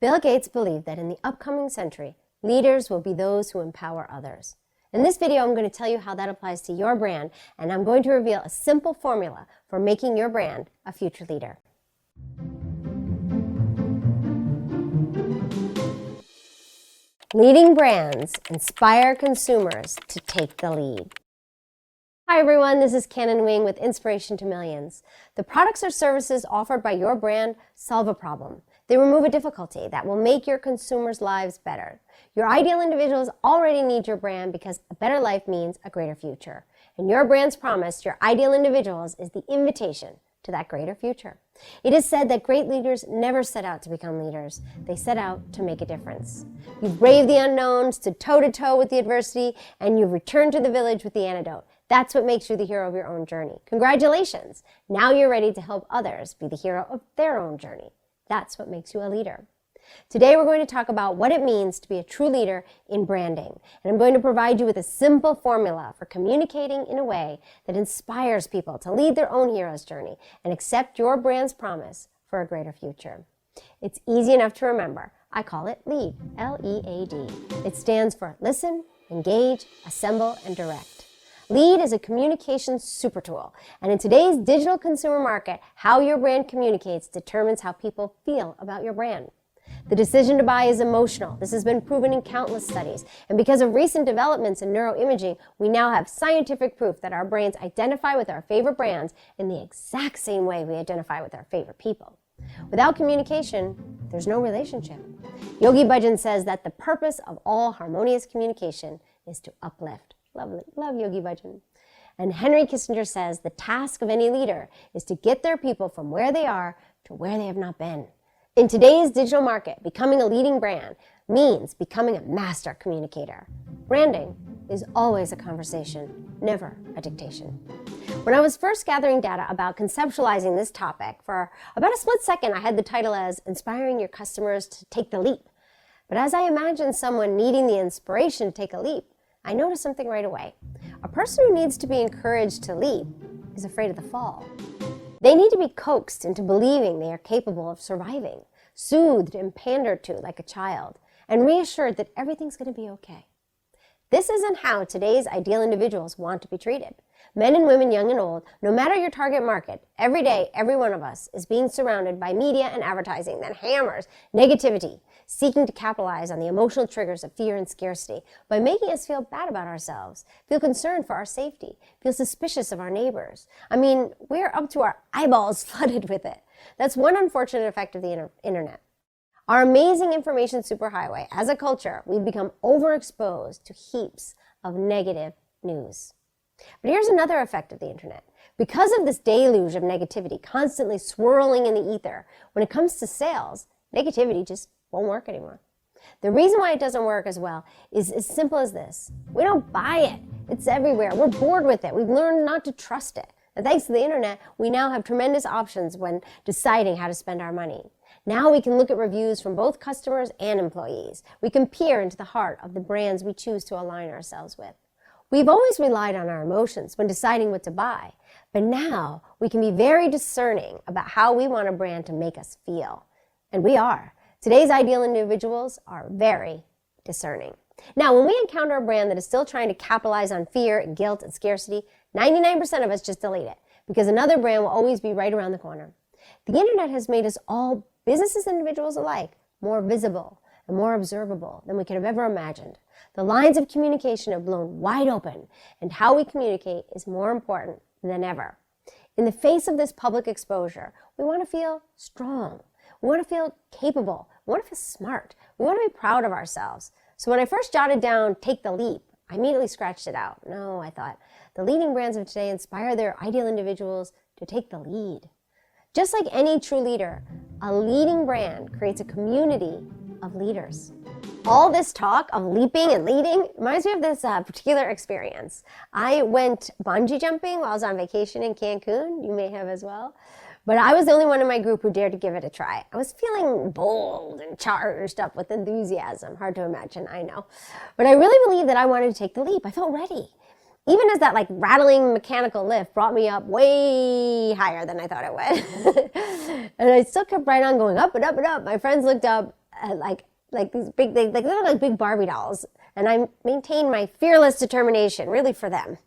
Bill Gates believed that in the upcoming century, leaders will be those who empower others. In this video, I'm going to tell you how that applies to your brand, and I'm going to reveal a simple formula for making your brand a future leader. Leading brands inspire consumers to take the lead. Hi everyone, this is Canon Wing with Inspiration to Millions. The products or services offered by your brand solve a problem. They remove a difficulty that will make your consumers' lives better. Your ideal individuals already need your brand because a better life means a greater future. And your brand's promise to your ideal individuals is the invitation to that greater future. It is said that great leaders never set out to become leaders. They set out to make a difference. You've braved the unknown, stood toe-to-toe with the adversity, and you've returned to the village with the antidote. That's what makes you the hero of your own journey. Congratulations! Now you're ready to help others be the hero of their own journey. That's what makes you a leader. Today we're going to talk about what it means to be a true leader in branding. And I'm going to provide you with a simple formula for communicating in a way that inspires people to lead their own hero's journey and accept your brand's promise for a greater future. It's easy enough to remember. I call it LEAD, L-E-A-D. It stands for listen, engage, assemble, and direct. LEAD is a communications super tool, and in today's digital consumer market, how your brand communicates determines how people feel about your brand. The decision to buy is emotional. This has been proven in countless studies, and because of recent developments in neuroimaging, we now have scientific proof that our brains identify with our favorite brands in the exact same way we identify with our favorite people. Without communication, there's no relationship. Yogi Bhajan says that the purpose of all harmonious communication is to uplift. Love Yogi Bhajan. And Henry Kissinger says the task of any leader is to get their people from where they are to where they have not been. In today's digital market, becoming a leading brand means becoming a master communicator. Branding is always a conversation, never a dictation. When I was first gathering data about conceptualizing this topic, for about a split second I had the title as Inspiring Your Customers to Take the Leap. But as I imagined someone needing the inspiration to take a leap, I noticed something right away. A person who needs to be encouraged to leap is afraid of the fall. They need to be coaxed into believing they are capable of surviving, soothed and pandered to like a child, and reassured that everything's going to be okay. This isn't how today's ideal individuals want to be treated. Men and women, young and old, no matter your target market, every day, every one of us is being surrounded by media and advertising that hammers negativity, seeking to capitalize on the emotional triggers of fear and scarcity by making us feel bad about ourselves, feel concerned for our safety, feel suspicious of our neighbors. I mean, we're up to our eyeballs flooded with it. That's one unfortunate effect of the internet. Our amazing information superhighway, as a culture, we've become overexposed to heaps of negative news. But here's another effect of the internet. Because of this deluge of negativity constantly swirling in the ether, when it comes to sales, negativity just won't work anymore. The reason why it doesn't work as well is as simple as this. We don't buy it. It's everywhere. We're bored with it. We've learned not to trust it. And thanks to the internet, we now have tremendous options when deciding how to spend our money. Now we can look at reviews from both customers and employees. We can peer into the heart of the brands we choose to align ourselves with. We've always relied on our emotions when deciding what to buy, but now we can be very discerning about how we want a brand to make us feel. And we are. Today's ideal individuals are very discerning. Now, when we encounter a brand that is still trying to capitalize on fear and guilt and scarcity, 99% of us just delete it, because another brand will always be right around the corner. The internet has made us all, businesses and individuals alike, more visible and more observable than we could have ever imagined. The lines of communication have blown wide open, and how we communicate is more important than ever. In the face of this public exposure, we want to feel strong. We want to feel capable. We want to feel smart. We want to be proud of ourselves. So when I first jotted down, take the leap, I immediately scratched it out. No, I thought, the leading brands of today inspire their ideal individuals to take the lead. Just like any true leader, a leading brand creates a community of leaders. All this talk of leaping and leading reminds me of this particular experience. I went bungee jumping while I was on vacation in Cancun. You may have as well. But I was the only one in my group who dared to give it a try. I was feeling bold and charged up with enthusiasm. Hard to imagine, I know. But I really believed that I wanted to take the leap. I felt ready. Even as that rattling mechanical lift brought me up way higher than I thought it would. And I still kept right on going up and up and up. My friends looked up like these big, they look like big Barbie dolls. And I maintained my fearless determination, really for them.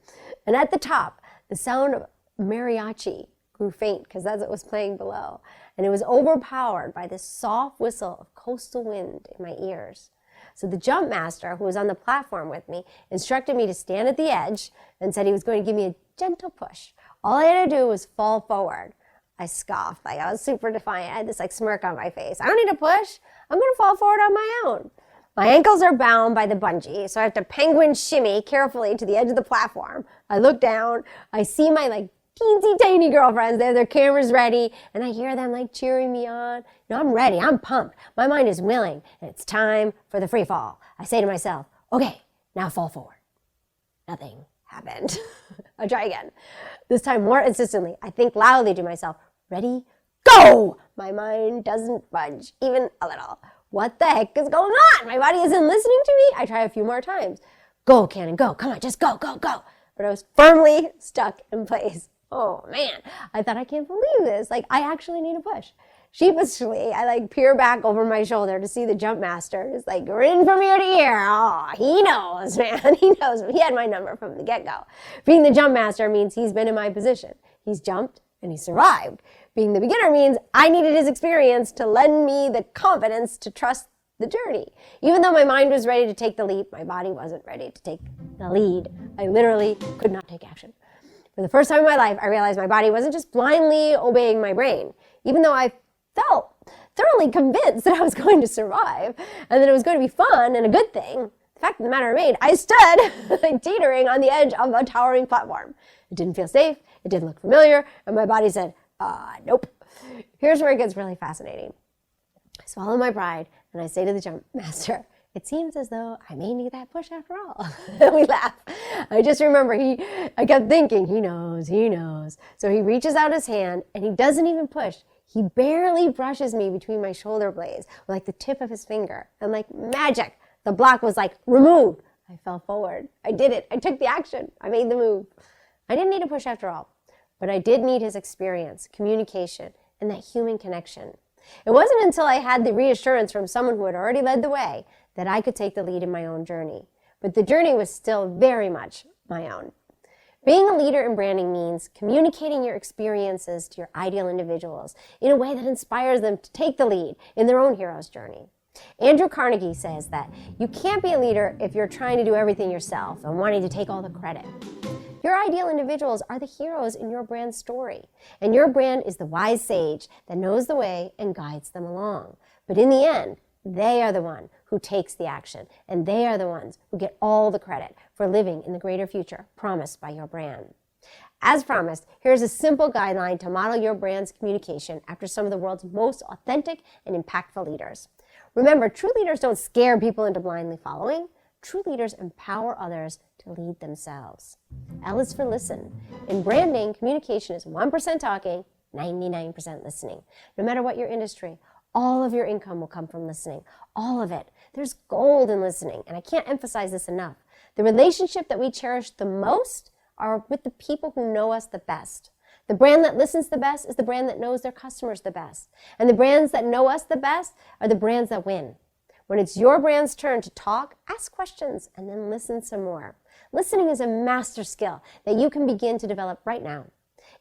And at the top, the sound of mariachi grew faint because that's what was playing below. And it was overpowered by this soft whistle of coastal wind in my ears. So the jump master, who was on the platform with me, instructed me to stand at the edge and said he was going to give me a gentle push. All I had to do was fall forward. I scoffed, like I was super defiant. I had this smirk on my face. I don't need to push. I'm going to fall forward on my own. My ankles are bound by the bungee, so I have to penguin shimmy carefully to the edge of the platform. I look down. I see my teensy tiny girlfriends. They have their cameras ready, and I hear them cheering me on. I'm ready. I'm pumped. My mind is willing, and it's time for the free fall. I say to myself, okay, now fall forward. Nothing happened. I try again. This time more insistently. I think loudly to myself, ready, go! My mind doesn't budge, even a little. What the heck is going on? My body isn't listening to me. I try a few more times. Go, Canon, go. Come on, just go, go, go. But I was firmly stuck in place. Oh, man. I thought, I can't believe this. I actually need a push. Sheepishly, I peer back over my shoulder to see the jump master just grin from ear to ear. Oh, he knows, man. He knows. He had my number from the get-go. Being the jump master means he's been in my position. He's jumped and he survived. Being the beginner means I needed his experience to lend me the confidence to trust the journey. Even though my mind was ready to take the leap, my body wasn't ready to take the lead. I literally could not take action. For the first time in my life, I realized my body wasn't just blindly obeying my brain. Even though I felt thoroughly convinced that I was going to survive and that it was going to be fun and a good thing, the fact of the matter remained, I stood teetering on the edge of a towering platform. It didn't feel safe, it didn't look familiar, and my body said, nope. Here's where it gets really fascinating. I swallow my pride and I say to the jump master, it seems as though I may need that push after all. We laugh. I just remember I kept thinking, he knows. So he reaches out his hand and he doesn't even push. He barely brushes me between my shoulder blades with the tip of his finger. And like magic, the block was removed. I fell forward. I did it. I took the action. I made the move. I didn't need a push after all, but I did need his experience, communication, and that human connection. It wasn't until I had the reassurance from someone who had already led the way that I could take the lead in my own journey. But the journey was still very much my own. Being a leader in branding means communicating your experiences to your ideal individuals in a way that inspires them to take the lead in their own hero's journey. Andrew Carnegie says that you can't be a leader if you're trying to do everything yourself and wanting to take all the credit. Your ideal individuals are the heroes in your brand story, and your brand is the wise sage that knows the way and guides them along. But in the end, they are the one who takes the action, and they are the ones who get all the credit for living in the greater future promised by your brand. As promised, here's a simple guideline to model your brand's communication after some of the world's most authentic and impactful leaders. Remember, true leaders don't scare people into blindly following. True leaders empower others to lead themselves. L is for listen. In branding, communication is 1% talking, 99% listening. No matter what your industry, all of your income will come from listening. All of it. There's gold in listening, and I can't emphasize this enough. The relationship that we cherish the most are with the people who know us the best. The brand that listens the best is the brand that knows their customers the best. And the brands that know us the best are the brands that win. When it's your brand's turn to talk, ask questions and then listen some more. Listening is a master skill that you can begin to develop right now.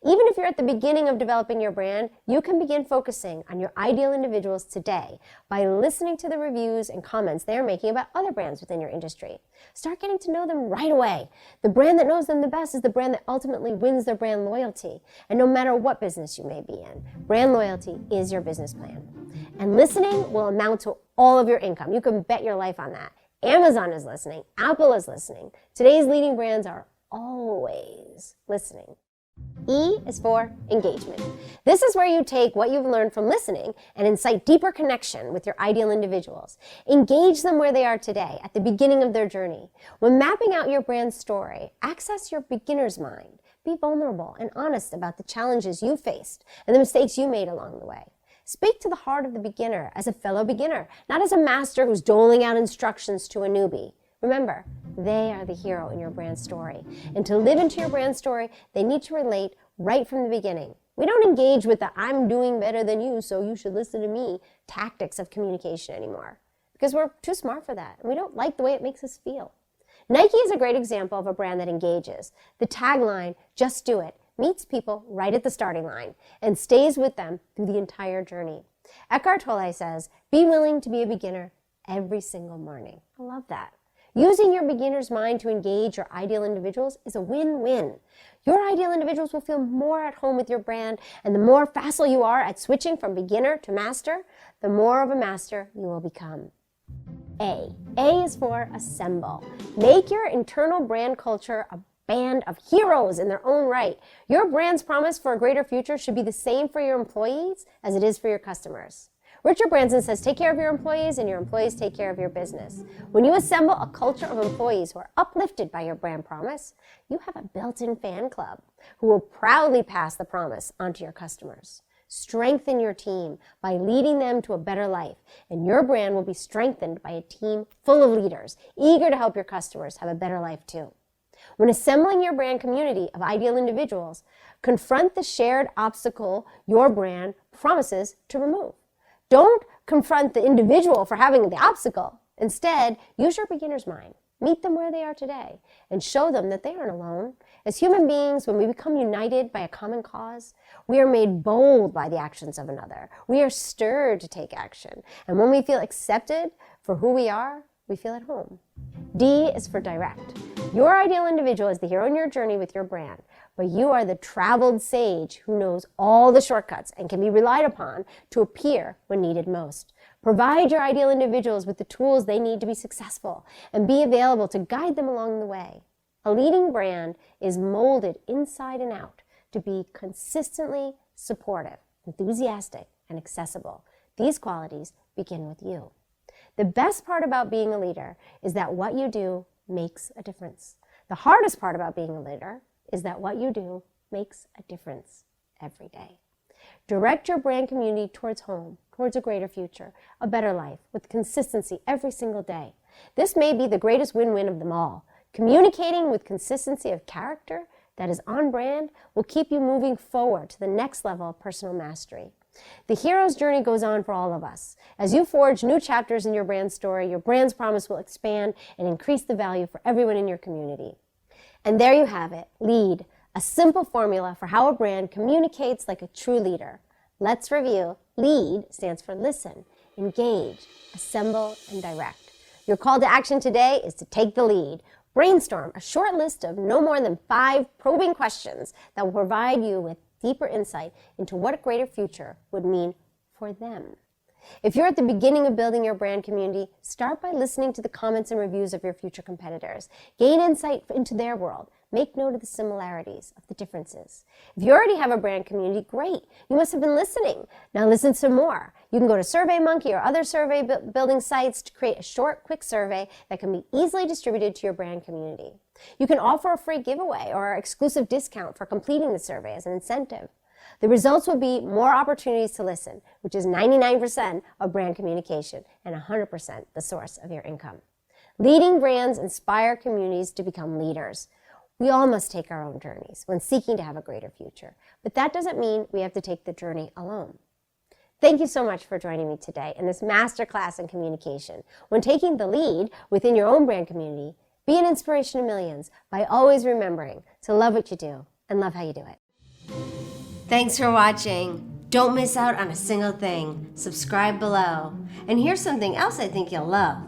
Even if you're at the beginning of developing your brand, you can begin focusing on your ideal individuals today by listening to the reviews and comments they are making about other brands within your industry. Start getting to know them right away. The brand that knows them the best is the brand that ultimately wins their brand loyalty. And no matter what business you may be in, brand loyalty is your business plan. And listening will amount to all of your income. You can bet your life on that. Amazon is listening. Apple is listening. Today's leading brands are always listening. E is for engagement. This is where you take what you've learned from listening and incite deeper connection with your ideal individuals. Engage them where they are today, at the beginning of their journey. When mapping out your brand story, access your beginner's mind. Be vulnerable and honest about the challenges you faced and the mistakes you made along the way. Speak to the heart of the beginner as a fellow beginner, not as a master who's doling out instructions to a newbie. Remember, they are the hero in your brand story. And to live into your brand story, they need to relate right from the beginning. We don't engage with the "I'm doing better than you, so you should listen to me" tactics of communication anymore because we're too smart for that, and we don't like the way it makes us feel. Nike is a great example of a brand that engages. The tagline, "Just do it," meets people right at the starting line and stays with them through the entire journey. Eckhart Tolle says, "Be willing to be a beginner every single morning." I love that. Using your beginner's mind to engage your ideal individuals is a win-win. Your ideal individuals will feel more at home with your brand, and the more facile you are at switching from beginner to master, the more of a master you will become. A is for assemble. Make your internal brand culture a band of heroes in their own right. Your brand's promise for a greater future should be the same for your employees as it is for your customers. Richard Branson says, take care of your employees and your employees take care of your business. When you assemble a culture of employees who are uplifted by your brand promise, you have a built-in fan club who will proudly pass the promise onto your customers. Strengthen your team by leading them to a better life, and your brand will be strengthened by a team full of leaders, eager to help your customers have a better life too. When assembling your brand community of ideal individuals, confront the shared obstacle your brand promises to remove. Don't confront the individual for having the obstacle. Instead, use your beginner's mind. Meet them where they are today and show them that they aren't alone. As human beings, when we become united by a common cause, we are made bold by the actions of another. We are stirred to take action. And when we feel accepted for who we are, we feel at home. D is for direct. Your ideal individual is the hero in your journey with your brand, but you are the traveled sage who knows all the shortcuts and can be relied upon to appear when needed most. Provide your ideal individuals with the tools they need to be successful and be available to guide them along the way. A leading brand is molded inside and out to be consistently supportive, enthusiastic, and accessible. These qualities begin with you. The best part about being a leader is that what you do makes a difference. The hardest part about being a leader is that what you do makes a difference every day. Direct your brand community towards home, towards a greater future, a better life, with consistency every single day. This may be the greatest win-win of them all. Communicating with consistency of character that is on brand will keep you moving forward to the next level of personal mastery. The hero's journey goes on for all of us. As you forge new chapters in your brand story, your brand's promise will expand and increase the value for everyone in your community. And there you have it, LEAD, a simple formula for how a brand communicates like a true leader. Let's review. LEAD stands for listen, engage, assemble, and direct. Your call to action today is to take the lead. Brainstorm a short list of no more than 5 probing questions that will provide you with deeper insight into what a greater future would mean for them. If you're at the beginning of building your brand community, start by listening to the comments and reviews of your future competitors. Gain insight into their world. Make note of the similarities, of the differences. If you already have a brand community, great. You must have been listening. Now listen some more. You can go to SurveyMonkey or other survey building sites to create a short, quick survey that can be easily distributed to your brand community. You can offer a free giveaway or exclusive discount for completing the survey as an incentive. The results will be more opportunities to listen, which is 99% of brand communication and 100% the source of your income. Leading brands inspire communities to become leaders. We all must take our own journeys when seeking to have a greater future, but that doesn't mean we have to take the journey alone. Thank you so much for joining me today in this masterclass in communication. When taking the lead within your own brand community, be an inspiration to millions by always remembering to love what you do and love how you do it. Thanks for watching. Don't miss out on a single thing. Subscribe below. And here's something else I think you'll love.